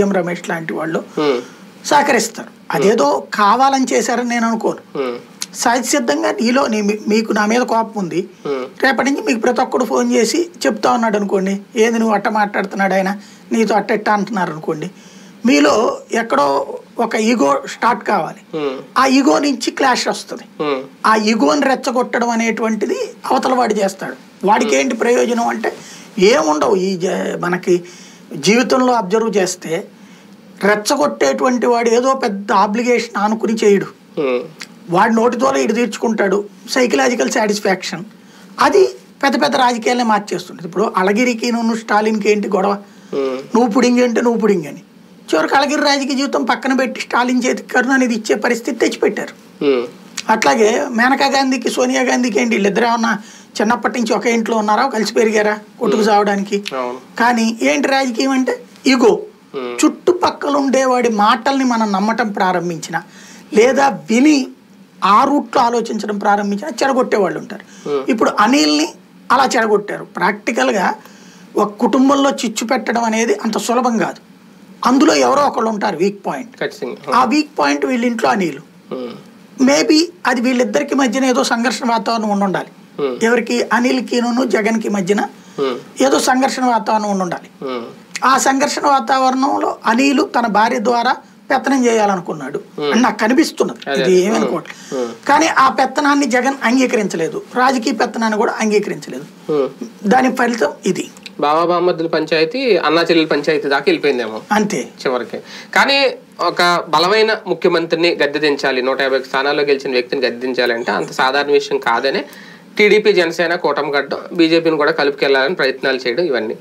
CM Ramesh లాంటి వాళ్ళు సహకరిస్తారు. అదేదో కావాలని చేశారని నేను అనుకోను. సహజసిద్ధంగా నీలో మీకు నా మీద కోపం ఉంది, రేపటి నుంచి మీకు ప్రతి ఒక్కడు ఫోన్ చేసి చెప్తా ఉన్నాడు అనుకోండి, ఏది నువ్వు అట్ట మాట్లాడుతున్నాడు ఆయన, నీతో అట్ట అంటున్నారు అనుకోండి, మీలో ఎక్కడో ఒక ఈగో స్టార్ట్ కావాలి. ఆ ఈగో నుంచి క్లాష్ వస్తుంది. ఆ ఈగోని రెచ్చగొట్టడం అనేటువంటిది అవతల వాడు చేస్తాడు. వాడికి ఏంటి ప్రయోజనం అంటే ఏముండవు. మనకి జీవితంలో అబ్జర్వ్ చేస్తే రెచ్చగొట్టేటువంటి వాడు ఏదో పెద్ద ఆబ్లిగేషన్ ఆనుకుని చేయడు. వాడి నోటితోనే ఇటు తీర్చుకుంటాడు. సైకలాజికల్ సాటిస్ఫాక్షన్ అది పెద్ద పెద్ద రాజకీయాలనే మార్చేస్తుంటుంది. ఇప్పుడు అళగిరికి స్టాలిన్కి ఏంటి గొడవ, నువ్వు పుడింగి అంటే నువ్వు పుడింగి అని. చివరికి అళగిరి రాజకీయ జీవితం పక్కన పెట్టి స్టాలిన్ చేతికి కరుణ అనేది ఇచ్చే పరిస్థితి తెచ్చిపెట్టారు. అట్లాగే మేనకా గాంధీకి సోనియా గాంధీకి ఏంటి వీళ్ళిద్దరు ఏమన్నా చిన్నప్పటి నుంచి ఒక ఇంట్లో ఉన్నారా, కలిసి పెరిగారా కొట్టుకు సావడానికి? కానీ ఏంటి రాజకీయం అంటే ఈగో. చుట్టుపక్కల ఉండేవాడి మాటల్ని మనం నమ్మటం ప్రారంభించిన లేదా విని ఆ రూట్లో ఆలోచించడం ప్రారంభించిన చెడగొట్టే వాళ్ళు ఉంటారు. ఇప్పుడు అనిల్ని అలా చెడగొట్టారు. ప్రాక్టికల్గా ఒక కుటుంబంలో చిచ్చు పెట్టడం అనేది అంత సులభం కాదు. అందులో ఎవరో ఒకళ్ళు ఉంటారు వీక్ పాయింట్. ఆ వీక్ పాయింట్ వీళ్ళ ఇంట్లో అనిల్. మేబీ అది వీళ్ళిద్దరికి మధ్యన ఏదో సంఘర్షణ వాతావరణం ఉండాలి. ఎవరికి అనిల్కిను జగన్కి మధ్యన ఏదో సంఘర్షణ వాతావరణం ఉండాలి. ఆ సంఘర్షణ వాతావరణంలో అనిల్ తన భార్య ద్వారా పెత్తనం చేయాలనుకున్నాడు అని నాకు కనిపిస్తున్నది. ఇది ఏమనుకోవట్లేదు. కానీ ఆ పెత్తనాన్ని జగన్ అంగీకరించలేదు, రాజకీయ పెత్తనాన్ని కూడా అంగీకరించలేదు. దాని ఫలితం ఇది. బాబా బామ్మద్దుల పంచాయతీ అన్నా చెల్లెల పంచాయతీ దాకా వెళ్ళిపోయిందేమో అంతే చివరికి. కానీ ఒక బలమైన ముఖ్యమంత్రిని గద్దె దించాలి, 150 స్థానాల్లో గెలిచిన వ్యక్తిని గద్దె దించాలంటే అంత సాధారణ విషయం కాదనే టీడీపీ జనసేన కూటమి గడ్డం బీజేపీని కూడా కలుపుకెళ్లాలని ప్రయత్నాలు చేయడం ఇవన్నీ.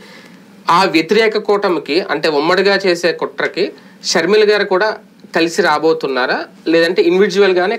ఆ వ్యతిరేక కూటమికి అంటే ఉమ్మడిగా చేసే కుట్రకి షర్మిల గారు కూడా కలిసి రాబోతున్నారా, లేదంటే ఇండివిజువల్ గానే